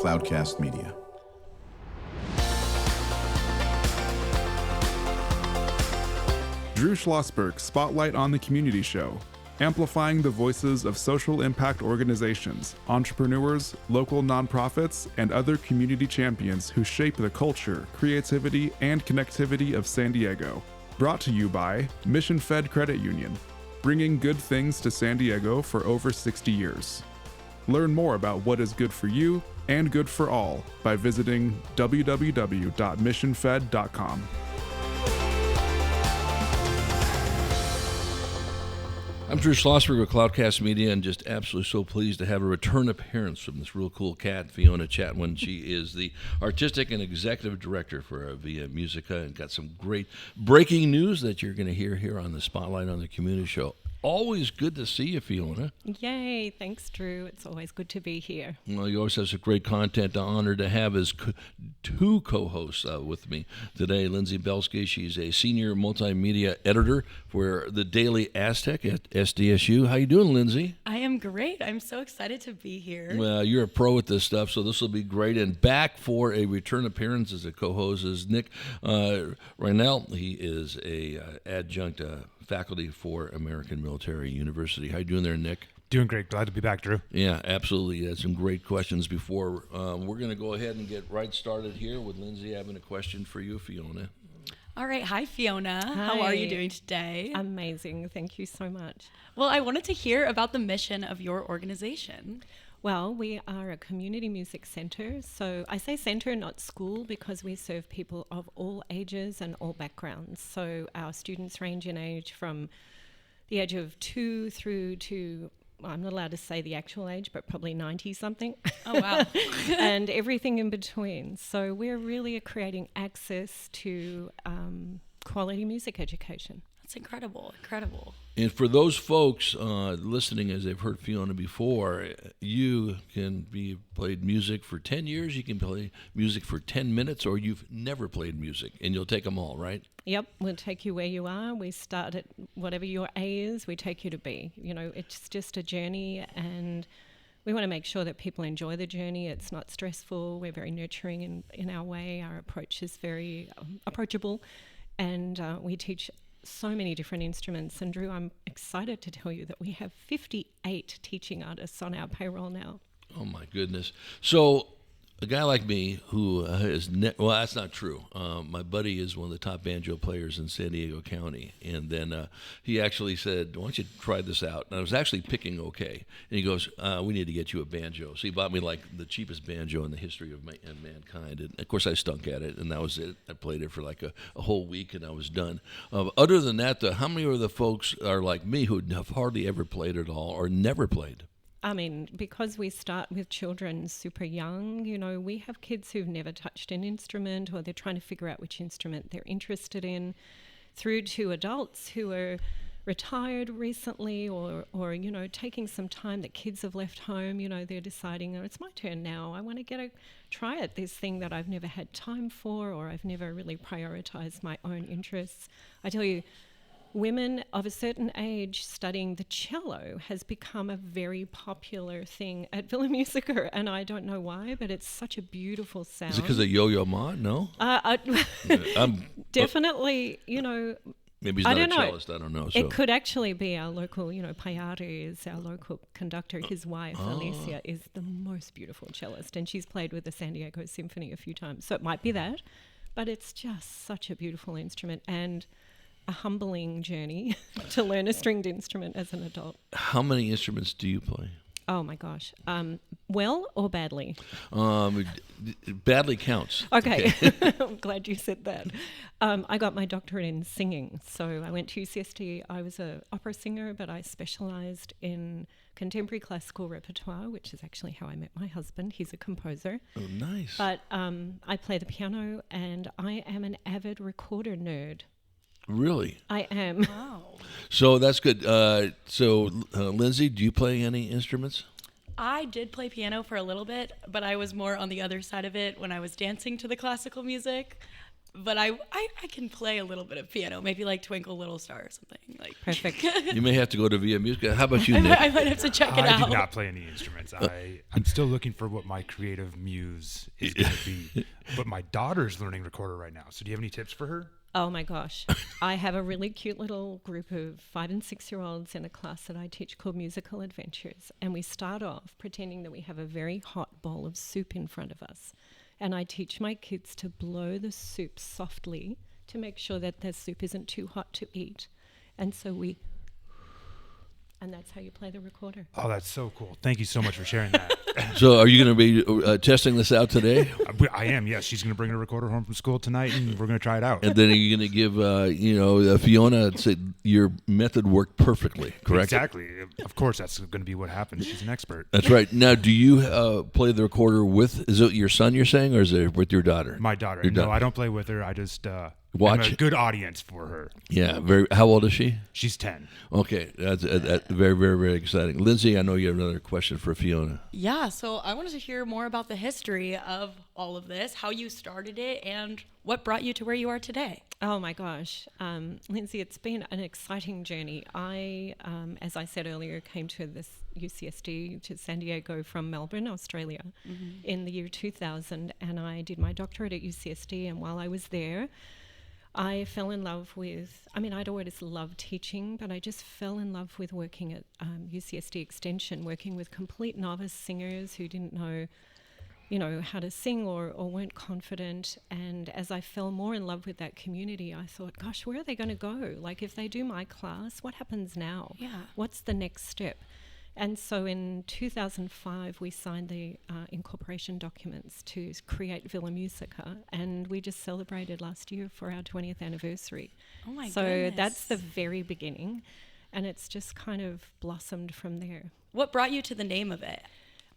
Cloudcast Media. Drew Schlosberg Spotlight on the Community Show, amplifying the voices of social impact organizations, entrepreneurs, local nonprofits, and other community champions who shape the culture, creativity, and connectivity of San Diego. Brought to you by Mission Fed Credit Union, bringing good things to San Diego for over 60 years. Learn more about what is good for you and good for all by visiting www.missionfed.com. I'm Drew Schlosberg with Cloudcast Media, and just absolutely so pleased to have a return appearance from this real cool cat, Fiona Chatwin. She is the artistic and executive director for Via Musica, and got some great breaking news that you're going to hear here on the Spotlight on the Community Show. Always good to see you, Fiona. Yay, thanks, Drew. It's always good to be here. Well, you always have some great content. Honored to have as two co-hosts with me today. Lindsay Belsky, she's a senior multimedia editor for the Daily Aztec at SDSU. How you doing, Lindsay? I am great. I'm so excited to be here. Well, you're a pro at this stuff, so this will be great. And back for a return appearance as a co-host is Nick Reinell. He is a adjunct faculty for American Military University. How you doing there, Nick? Doing great. Glad to be back, Drew. Yeah, absolutely. You had some great questions before. We're going to go ahead and get right started here with Lindsay having a question for you, Fiona. All right. Hi, Fiona. Hi. How are you doing today? Amazing. Thank you so much. Well, I wanted to hear about the mission of your organization. Well, we are a community music center. So I say center, not school, because we serve people of all ages and all backgrounds. So our students range in age from the age of 2 through to, well, I'm not allowed to say the actual age, but probably 90-something. Oh, wow. And everything in between. So we're really creating access to quality music education. That's incredible. Incredible. And for those folks listening, as they've heard Fiona before, you can be played music for 10 years, you can play music for 10 minutes, or you've never played music, and you'll take them all, right? Yep, we'll take you where you are. We start at whatever your A is, we take you to B. You know, it's just a journey, and we want to make sure that people enjoy the journey. It's not stressful. We're very nurturing in our way. Our approach is very approachable, and we teach so many different instruments. And Drew, I'm excited to tell you that we have 58 teaching artists on our payroll now. Oh my goodness. So a guy like me who is, well, that's not true. My buddy is one of the top banjo players in San Diego County. And then he actually said, why don't you try this out? And I was actually picking okay. And he goes, we need to get you a banjo. So he bought me like the cheapest banjo in the history of mankind. And of course I stunk at it, and that was it. I played it for like a whole week, and I was done. Other than that, how many of the folks are like me who have hardly ever played at all or never played? I mean, because we start with children super young, you know, we have kids who've never touched an instrument, or they're trying to figure out which instrument they're interested in, through to adults who are retired recently, or you know, taking some time that kids have left home. You know, they're deciding, oh, it's my turn now. I want to try at this thing that I've never had time for, or I've never really prioritized my own interests. I tell you, women of a certain age studying the cello has become a very popular thing at Villa Musica, and I don't know why, but it's such a beautiful sound. Is it because of Yo-Yo Ma? No? Definitely, you know. Maybe he's not a cellist, I don't know. So. It could actually be our local, you know, Payari is our local conductor. His wife, Alicia, is the most beautiful cellist, and she's played with the San Diego Symphony a few times. So it might be that, but it's just such a beautiful instrument, and a humbling journey to learn a stringed instrument as an adult. How many instruments do you play? Oh my gosh. Well or badly? Badly counts. Okay. I'm glad you said that. I got my doctorate in singing. So I went to UCSD. I was an opera singer, but I specialized in contemporary classical repertoire, which is actually how I met my husband. He's a composer. Oh, nice. But I play the piano, and I am an avid recorder nerd. Really? I am. Wow. So that's good. Lindsay, do you play any instruments? I did play piano for a little bit, but I was more on the other side of it when I was dancing to the classical music. but I can play a little bit of piano, maybe like Twinkle Little Star or something. Like Perfect. You may have to go to Via Musica. How about you, Nick? I might have to check it out. I do not play any instruments. I'm still looking for what my creative muse is going to be. But my daughter's learning recorder right now. So do you have any tips for her? Oh my gosh. I have a really cute little group of 5 and 6-year-olds in a class that I teach called Musical Adventures. And we start off pretending that we have a very hot bowl of soup in front of us. And I teach my kids to blow the soup softly to make sure that the soup isn't too hot to eat. And so and that's how you play the recorder. Oh, that's so cool. Thank you so much for sharing that. So are you going to be testing this out today? I am, yes. She's going to bring her recorder home from school tonight, and we're going to try it out. And then are you going to give, Fiona, say your method worked perfectly, correct? Exactly. Of course, that's going to be what happens. She's an expert. That's right. Now, do you play the recorder is it your son you're saying, or is it with your daughter? My daughter. Your No, I don't play with her. I just watch. I'm a good audience for her. Yeah. How old is she? She's 10. Okay. That's very, very, very exciting. Lindsay, I know you have another question for Fiona. Yeah, so I wanted to hear more about the history of all of this, how you started it, and what brought you to where you are today. Oh my gosh. Lindsay, it's been an exciting journey. I, as I said earlier, came to this UCSD to San Diego from Melbourne, Australia in the year 2000, and I did my doctorate at UCSD, and while I was there, I fell in love with, I'd always loved teaching, but I just fell in love with working at UCSD Extension, working with complete novice singers who didn't know, how to sing or weren't confident. And as I fell more in love with that community, I thought, gosh, where are they going to go? Like, if they do my class, what happens now? Yeah. What's the next step? And so in 2005, we signed the incorporation documents to create Villa Musica, and we just celebrated last year for our 20th anniversary. Oh my so goodness. that's the very beginning, and it's just kind of blossomed from there. What brought you to the name of it?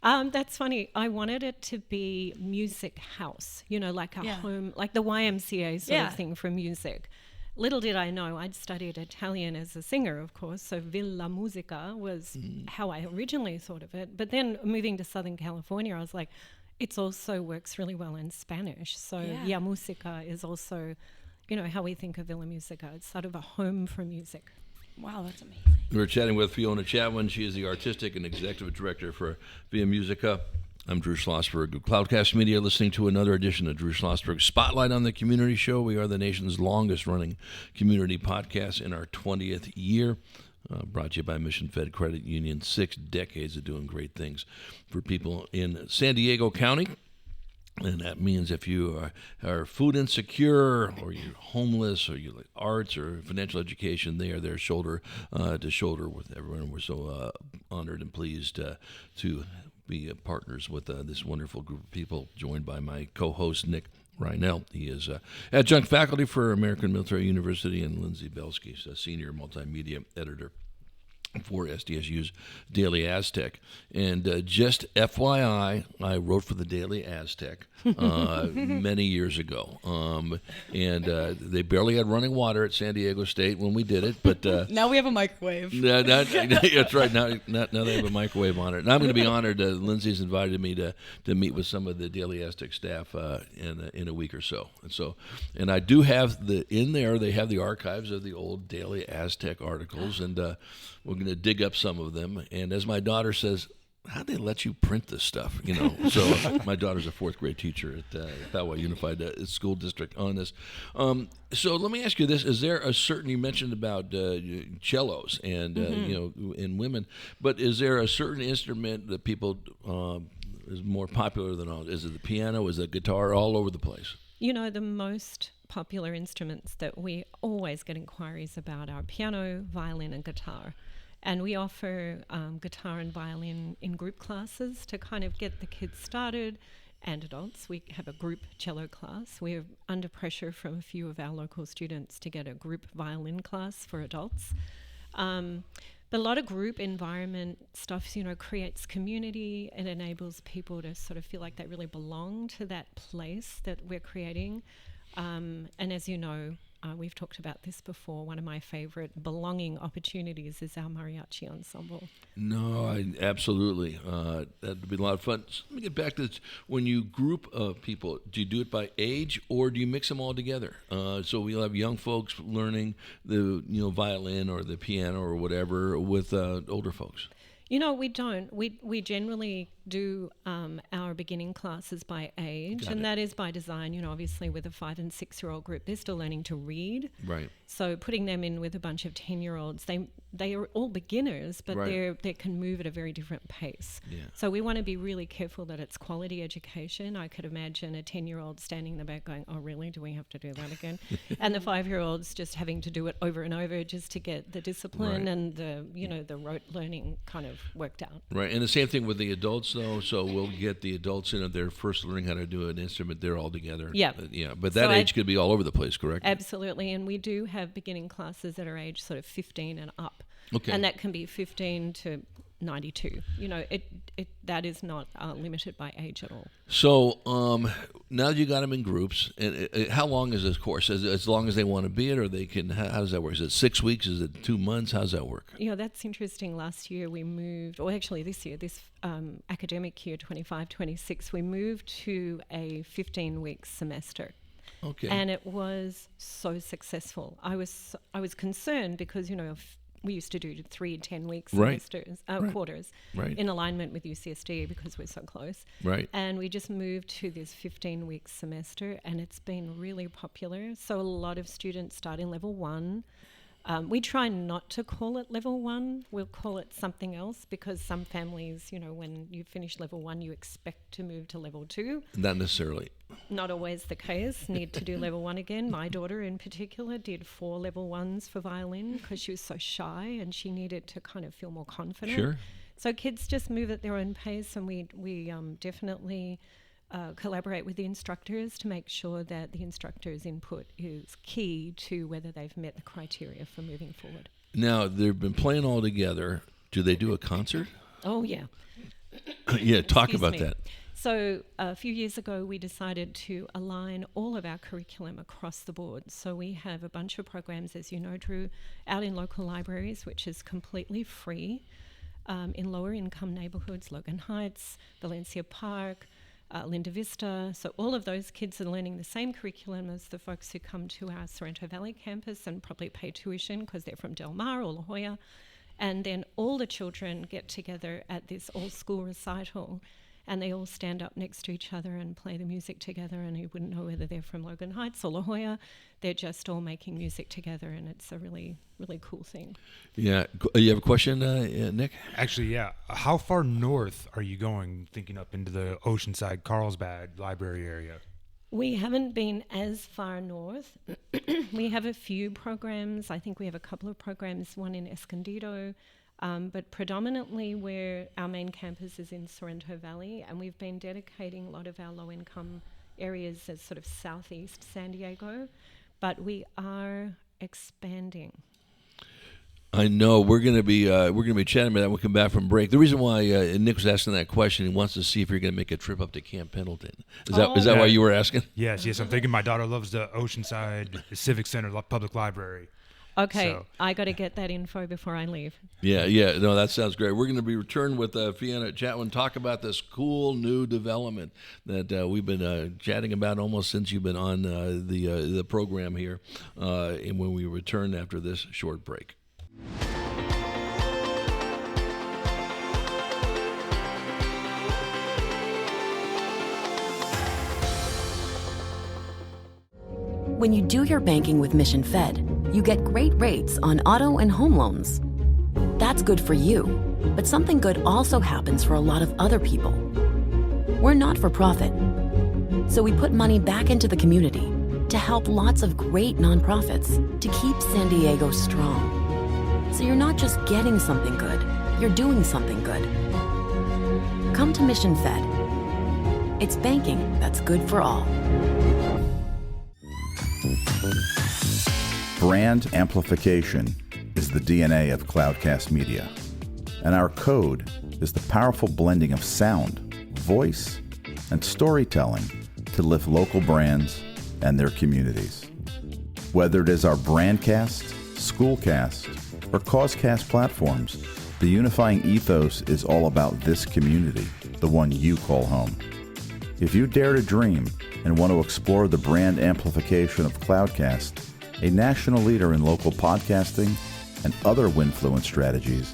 That's funny. I wanted it to be music house, like a home, like the YMCA sort of thing for music. Little did I know, I'd studied Italian as a singer, of course, so Villa Musica was how I originally thought of it. But then moving to Southern California, I was like, it also works really well in Spanish. So yeah, Musica is also, how we think of Villa Musica. It's sort of a home for music. Wow, that's amazing. We're chatting with Fiona Chatwin. She is the artistic and executive director for Via Musica. I'm Drew Schlosberg of Cloudcast Media, listening to another edition of Drew Schlosberg's Spotlight on the Community Show. We are the nation's longest-running community podcast in our 20th year, brought to you by Mission Fed Credit Union. 6 decades of doing great things for people in San Diego County. And that means if you are food insecure, or you're homeless, or you like arts or financial education, they are there shoulder to shoulder with everyone. We're so honored and pleased to be partners with this wonderful group of people, joined by my co-host, Nick Reinell. He is adjunct faculty for American Military University, and Lindsay Belsky, a senior multimedia editor for SDSU's Daily Aztec. And just FYI, I wrote for the Daily Aztec many years ago. And they barely had running water at San Diego State when we did it. But now we have a microwave. That's right. Now they have a microwave on it. And I'm going to be honored. Lindsay's invited me to meet with some of the Daily Aztec staff in a week or so. And I do have in there, they have the archives of the old Daily Aztec articles, and we're going to dig up some of them. And as my daughter says, how'd they let you print this stuff? So my daughter's a 4th grade teacher at Poway Unified School District on this. So let me ask you this. Is there a certain, you mentioned about cellos and, in women, but is there a certain instrument that people is more popular than others? Is it the piano? Is it guitar? All over the place. The most popular instruments that we always get inquiries about are piano, violin, and guitar. And we offer guitar and violin in group classes to kind of get the kids started, and adults. We have a group cello class. We're under pressure from a few of our local students to get a group violin class for adults. But a lot of group environment stuff, creates community. It enables people to sort of feel like they really belong to that place that we're creating. And as you know, we've talked about this before, one of my favorite belonging opportunities is our mariachi ensemble. No, absolutely. That'd be a lot of fun. So let me get back to this. When you group people, do you do it by age or do you mix them all together? So we'll have young folks learning the violin or the piano or whatever with older folks. We don't. We generally do our beginning classes by age, and that is by design. Obviously with a 5 and 6 year old group, they're still learning to read. Right. So putting them in with a bunch of 10-year-olds, they are all beginners, but they can move at a very different pace. Yeah. So we want to be really careful that it's quality education. I could imagine a 10-year-old standing in the back going, "Oh, really? Do we have to do that again?" And the 5-year-olds just having to do it over and over just to get the discipline and the rote learning kind of worked out. Right. And the same thing with the adults, though. So we'll get the adults in, if they're first learning how to do an instrument, they're all together. Yeah. But that age could be all over the place, correct? Absolutely. And we do have beginning classes that are age sort of 15 and up. Okay. And that can be 15 to 92. That is not limited by age at all. So now that you got them in groups, and how long is this course? As long as they want to be it, or they can? How does that work? Is it 6 weeks? Is it 2 months? How does that work? That's interesting. Last year we moved, or actually this year, this academic year 25-26, we moved to a 15-week semester. Okay. And it was so successful. I was concerned because we used to do 3 10-week semesters, quarters, in alignment with UCSD because we're so close. Right. And we just moved to this 15-week semester, and it's been really popular. So a lot of students start in level 1. We try not to call it level 1. We'll call it something else because some families, when you finish level 1, you expect to move to level 2. Not necessarily. Not always the case. Need to do level 1 again. My daughter in particular did 4 level 1s for violin because she was so shy and she needed to kind of feel more confident. Sure. So kids just move at their own pace, and we definitely collaborate with the instructors to make sure that the instructor's input is key to whether they've met the criteria for moving forward. Now, they've been playing all together. Do they do a concert? Oh, yeah. Yeah, talk Excuse about me. that. So a few years ago, we decided to align all of our curriculum across the board. So we have a bunch of programs, as you know, Drew, out in local libraries, which is completely free, in lower income neighborhoods, Logan Heights, Valencia Park, Linda Vista. So all of those kids are learning the same curriculum as the folks who come to our Sorrento Valley campus and probably pay tuition because they're from Del Mar or La Jolla. And then all the children get together at this all-school recital, and they all stand up next to each other and play the music together, and you wouldn't know whether they're from Logan Heights or La Jolla. They're just all making music together, and it's a really, really cool thing. Yeah. You have a question, Nick? Actually, yeah. How far north are you going, thinking up into the Oceanside, Carlsbad library area? We haven't been as far north. We have a few programs. I think we have a couple of programs, one in Escondido, but predominantly where our main campus is in Sorrento Valley, and we've been dedicating a lot of our low-income areas as sort of southeast San Diego, but we are expanding. I know we're going to be chatting about that when we come back from break. The reason why Nick was asking that question, he wants to see if you're going to make a trip up to Camp Pendleton. Is that why you were asking? Yes. I'm thinking my daughter loves the Oceanside Civic Center Public Library. Okay, So. I got to get that info before I leave. Yeah. No, that sounds great. We're going to be returned with Fiona Chatwin, talk about this cool new development that we've been chatting about almost since you've been on the program here, and when we return after this short break. When you do your banking with Mission Fed, you get great rates on auto and home loans. That's good for you, but something good also happens for a lot of other people. We're not for profit, so we put money back into the community to help lots of great nonprofits to keep San Diego strong. So you're not just getting something good, you're doing something good. Come to Mission Fed. It's banking that's good for all. Brand amplification is the DNA of Cloudcast Media, and our code is the powerful blending of sound, voice, and storytelling to lift local brands and their communities. Whether it is our Brandcast, Schoolcast, or Causecast platforms, the unifying ethos is all about this community, the one you call home. If you dare to dream and want to explore the brand amplification of Cloudcast, a national leader in local podcasting and other Winfluence strategies,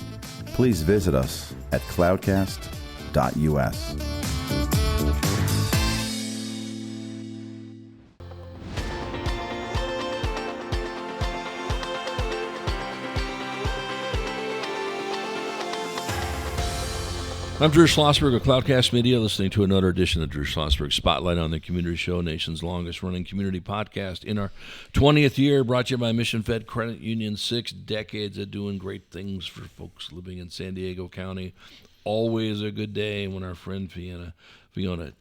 please visit us at cloudcast.us. I'm Drew Schlosberg of Cloudcast Media, listening to another edition of Drew Schlosberg Spotlight on the Community Show, nation's longest-running community podcast in our 20th year, brought to you by Mission Fed Credit Union, 6 decades of doing great things for folks living in San Diego County. Always a good day when our friend Fiona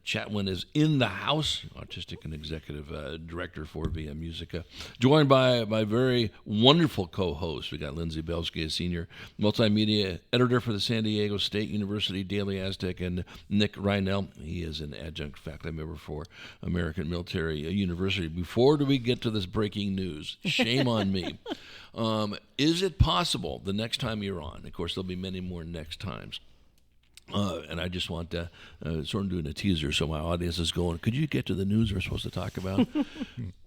Chatwin is in the house, artistic and executive director for via Musica, joined by my very wonderful co-host. We got Lindsay Belsky, a senior multimedia editor for the San Diego State University Daily Aztec, and Nick Reinell. He is an adjunct faculty member for American Military University. Before we get to this breaking news, shame on me. Is it possible the next time you're on, of course there'll be many more next times, and I just want to sort of doing a teaser so my audience is going, could you get to the news we're supposed to talk about?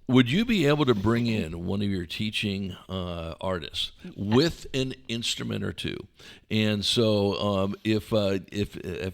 Would you be able to bring in one of your teaching artists with an instrument or two? And so if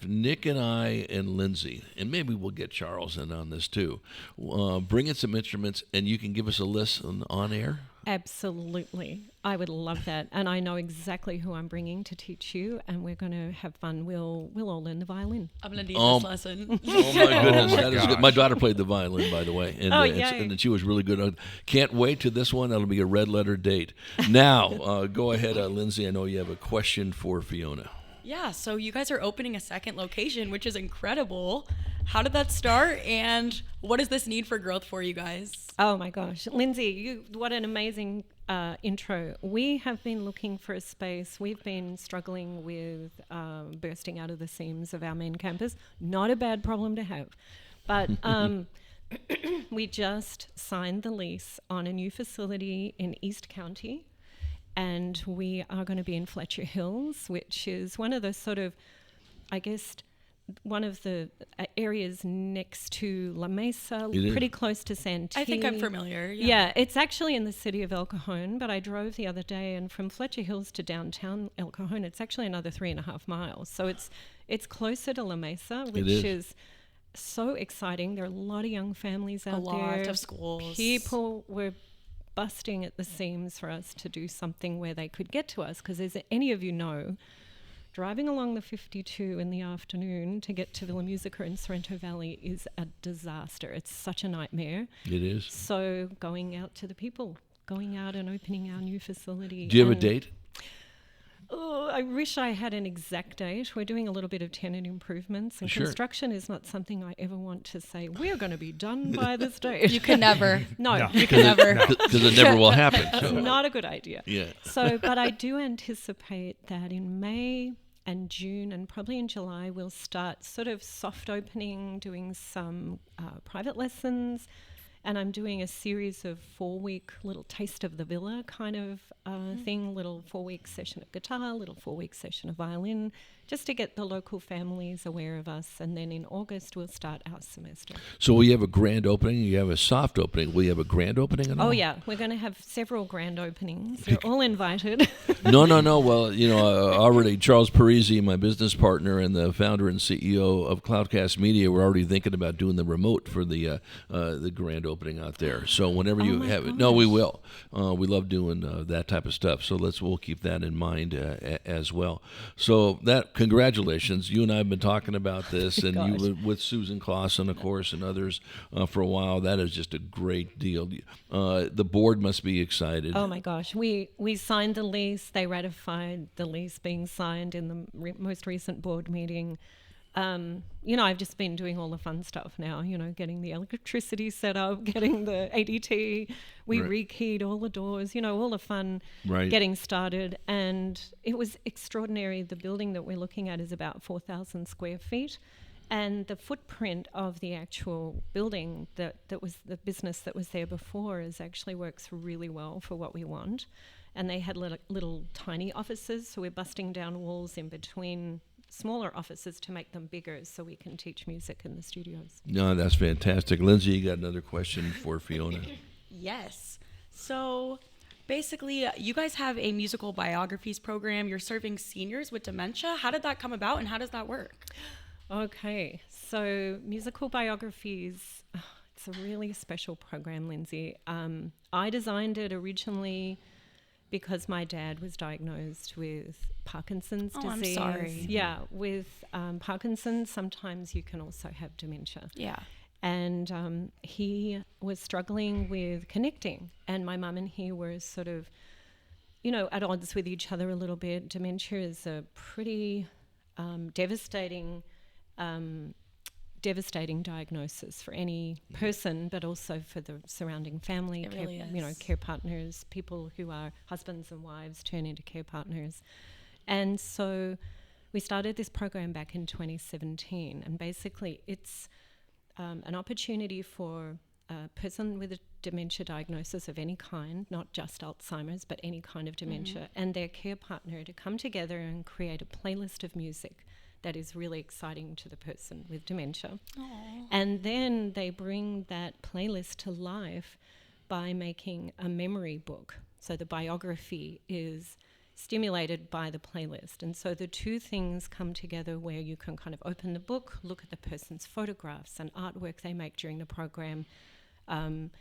Nick and I and Lindsay, and maybe we'll get Charles in on this too, bring in some instruments and you can give us a list on air? Absolutely. I would love that. And I know exactly who I'm bringing to teach you, and we're going to have fun. We'll all learn the violin. I'm going to need this lesson. Oh, my goodness. That is good. My daughter played the violin, by the way, and, and she was really good. Can't wait to this one. That'll be a red letter date. Now, go ahead, Lindsay. I know you have a question for Fiona. Yeah, so you guys are opening a second location, which is incredible. How did that start, and what does this need for growth for you guys? Oh my gosh, Lindsay, what an amazing intro. We have been looking for a space. We've been struggling with bursting out of the seams of our main campus. Not a bad problem to have, but we just signed the lease on a new facility in East County, and we are going to be in Fletcher Hills, which is one of the sort of, I guess, one of the areas next to La Mesa, pretty close to Santee. I think I'm familiar. Yeah, it's actually in the city of El Cajon, but I drove the other day, and from Fletcher Hills to downtown El Cajon, it's actually another 3.5 miles. So it's closer to La Mesa, which is so exciting. There are a lot of young families out there. A lot of schools. People were busting at the seams for us to do something where they could get to us, because as any of you know, driving along the 52 in the afternoon to get to Villa Musica in Sorrento Valley is a disaster. It's such a nightmare. It is. So going out to the people, going out and opening our new facility. Do you have a date? Oh, I wish I had an exact date. We're doing a little bit of tenant improvements, and construction is not something I ever want to say, we're going to be done by this date. You can never. No. You can never. Because it never will happen. So. Not a good idea. Yeah. So, but I do anticipate that in May and June and probably in July, we'll start sort of soft opening, doing some private lessons. And I'm doing a series of 4-week little taste of the villa kind of thing, little 4-week session of guitar, little 4-week session of violin, just to get the local families aware of us. And then in August, we'll start our semester. So will you have a grand opening? You have a soft opening. Will you have a grand opening at all? Oh, yeah. We're going to have several grand openings. You're all invited. No. Well, already Charles Parisi, my business partner and the founder and CEO of Cloudcast Media, we're already thinking about doing the remote for the grand opening out there. So whenever you have it, no, we will. We love doing that type of stuff. So we'll keep that in mind as well. So congratulations. You and I have been talking about this, and you were with Susan Clausen, of course, and others for a while. That is just a great deal. The board must be excited. Oh my gosh, we signed the lease. They ratified the lease being signed in the most recent board meeting. I've just been doing all the fun stuff now, getting the electricity set up, getting the ADT, rekeyed all the doors, all the fun getting started. And it was extraordinary. The building that we're looking at is about 4,000 square feet. And the footprint of the actual building that was the business that was there before actually works really well for what we want. And they had little tiny offices, so we're busting down walls in between smaller offices to make them bigger so we can teach music in the studios. No, that's fantastic. Lindsay, you got another question for Fiona? Yes. So basically, you guys have a musical biographies program. You're serving seniors with dementia. How did that come about, and how does that work? Okay, so Musical Biographies, it's a really special program, Lindsay. I designed it originally because my dad was diagnosed with Parkinson's disease. I'm sorry. Yeah, with Parkinson's, sometimes you can also have dementia. Yeah. And he was struggling with connecting, and my mum and he were sort of, at odds with each other a little bit. Dementia is a pretty devastating diagnosis for any person, but also for the surrounding family. It really is. Care partners, people who are husbands and wives turn into care partners. And so we started this program back in 2017, and basically it's an opportunity for a person with a dementia diagnosis of any kind, not just Alzheimer's, but any kind of dementia, and their care partner to come together and create a playlist of music that is really exciting to the person with dementia. Aww. And then they bring that playlist to life by making a memory book. So the biography is stimulated by the playlist. And so the two things come together where you can kind of open the book, look at the person's photographs and artwork they make during the program, kind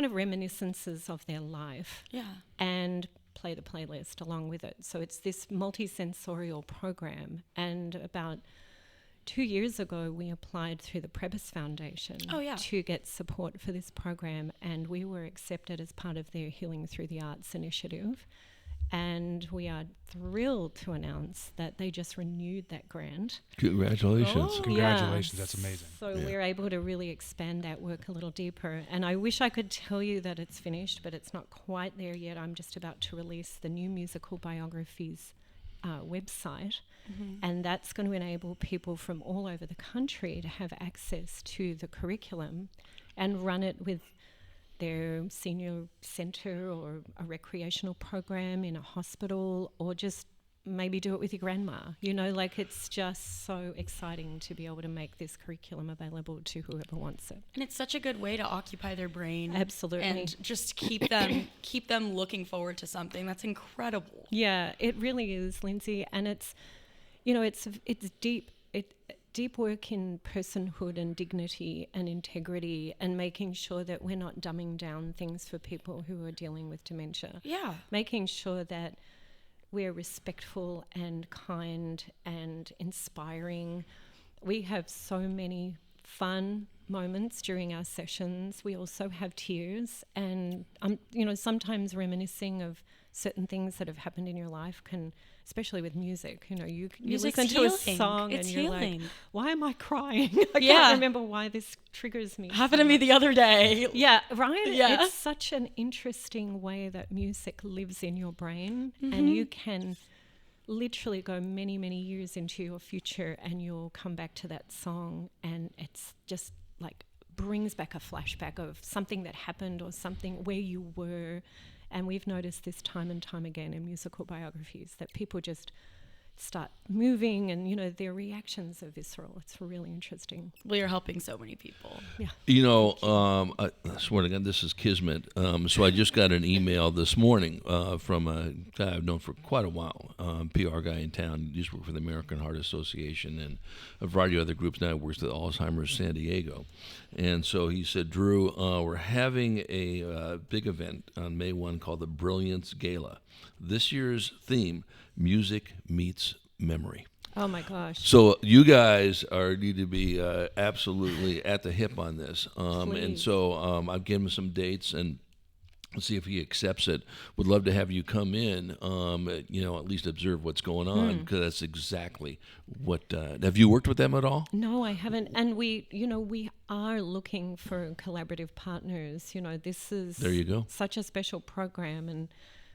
of reminiscences of their life. Yeah. And play the playlist along with it. So it's this multisensorial program. And about 2 years ago, we applied through the Prebis Foundation to get support for this program, and we were accepted as part of their Healing Through the Arts initiative. And we are thrilled to announce that they just renewed that grant. Congratulations. Congratulations, that's amazing. So we're able to really expand that work a little deeper. And I wish I could tell you that it's finished, but it's not quite there yet. I'm just about to release the new Musical Biographies website. And that's going to enable people from all over the country to have access to the curriculum and run it with their senior centre or a recreational program in a hospital, or just maybe do it with your grandma. It's just so exciting to be able to make this curriculum available to whoever wants it. And it's such a good way to occupy their brain. Absolutely. And just keep them looking forward to something. That's incredible. Yeah, it really is, Lindsay. And it's deep work in personhood and dignity and integrity, and making sure that we're not dumbing down things for people who are dealing with dementia. Yeah. Making sure that we're respectful and kind and inspiring. We have so many fun moments during our sessions. We also have tears, and sometimes reminiscing of certain things that have happened in your life can, especially with music, you listen to a song and you're like, why am I crying? I can't remember why this triggers me. Happened to me the other day. Yeah, right? Yeah. It's such an interesting way that music lives in your brain, and you can literally go many, many years into your future and you'll come back to that song, and it's just like brings back a flashback of something that happened or something where you were. And we've noticed this time and time again in Musical Biographies that people just start moving, and their reactions are visceral. It's really interesting. Well, you're helping so many people. Yeah. I swear to God, this is kismet. So I just got an email this morning from a guy I've known for quite a while, PR guy in town. He used to work for the American Heart Association and a variety of other groups. Now he works at Alzheimer's San Diego. And so he said, Drew, we're having a big event on May 1 called the Brilliance Gala. This year's theme, Music Meets Memory. Oh my gosh. So you guys need to be absolutely at the hip on this. And so I've given him some dates, and let's see if he accepts it. Would love to have you come in, at least observe what's going on, because that's exactly what. Have you worked with them at all? No, I haven't. And we are looking for collaborative partners. This is there you go. Such a special program, and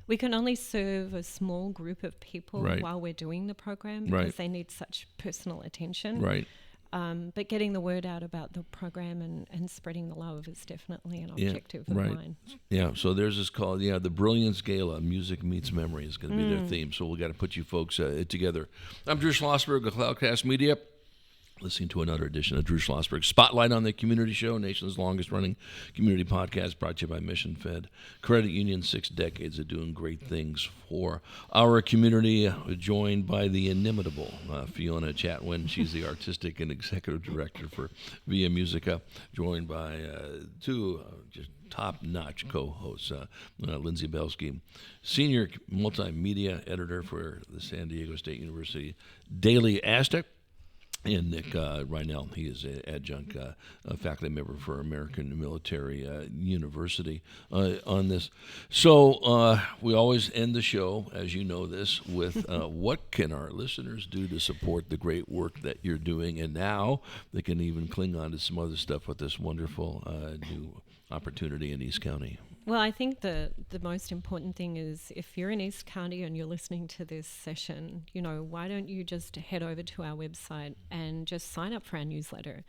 we can only serve a small group of people while we're doing the program because they need such personal attention. Right. But getting the word out about the program and spreading the love is definitely an objective of mine. Yeah, so there's this called, the Brilliance Gala, Music Meets Memory is going to be their theme. So we got to put you folks together. I'm Drew Schlosberg of Cloudcast Media. Listening to another edition of Drew Schlosberg Spotlight on the Community Show, nation's longest-running community podcast, brought to you by Mission Fed Credit Union. 6 decades of doing great things for our community. Joined by the inimitable Fiona Chatwin. She's the artistic and executive director for Via Musica. Joined by two just top-notch co-hosts, Lindsay Belsky, senior multimedia editor for the San Diego State University Daily Aztec, and Nick Reinell. He is an adjunct faculty member for American Military University on this. So we always end the show, as you know this, with what can our listeners do to support the great work that you're doing? And now they can even cling on to some other stuff with this wonderful new opportunity in East County. Well, I think the most important thing is if you're in East County and you're listening to this session, why don't you just head over to our website and just sign up for our newsletter?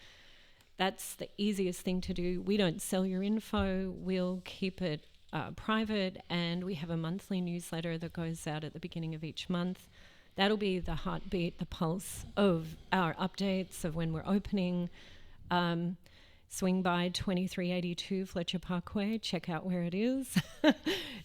That's the easiest thing to do. We don't sell your info. We'll keep it private, and we have a monthly newsletter that goes out at the beginning of each month. That'll be the heartbeat, the pulse of our updates of when we're opening. Swing by 2382 Fletcher Parkway, check out where it is.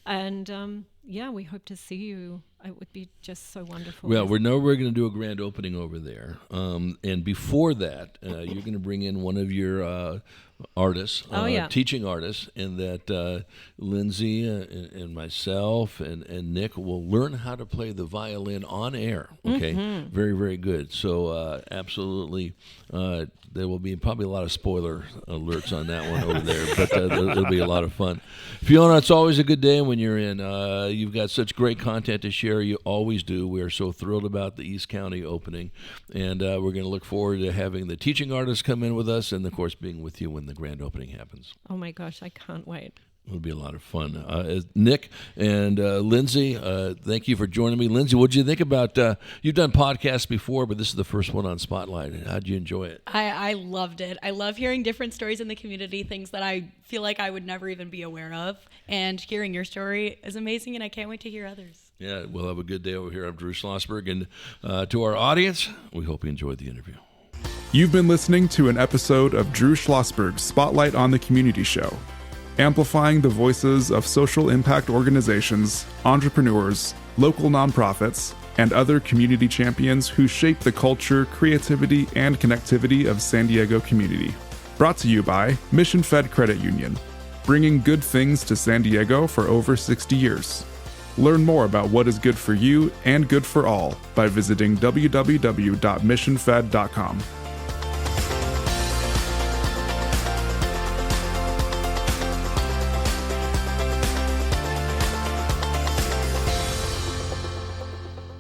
And we hope to see you. It would be just so wonderful. Well, we're going to do a grand opening over there. And before that, you're going to bring in one of your artists, teaching artists, and that Lindsay and myself and Nick will learn how to play the violin on air. Okay, very, very good. So absolutely, there will be probably a lot of spoiler alerts on that one over there, but it'll be a lot of fun. Fiona, it's always a good day when you're in. You've got such great content to share. You always do. We are so thrilled about the East County opening, and we're going to look forward to having the teaching artists come in with us, and of course being with you when the grand opening happens. Oh my gosh, I can't wait. It'll be a lot of fun. Nick and Lindsay, thank you for joining me. Lindsay, what did you think about, you've done podcasts before, but this is the first one on Spotlight. How did you enjoy it? I loved it. I love hearing different stories in the community, things that I feel like I would never even be aware of. And hearing your story is amazing, and I can't wait to hear others. Yeah, we'll have a good day over here. I'm Drew Schlosberg, and to our audience, we hope you enjoyed the interview. You've been listening to an episode of Drew Schlosberg's Spotlight on the Community Show, amplifying the voices of social impact organizations, entrepreneurs, local nonprofits, and other community champions who shape the culture, creativity, and connectivity of San Diego community. Brought to you by Mission Fed Credit Union, bringing good things to San Diego for over 60 years. Learn more about what is good for you and good for all by visiting www.missionfed.com.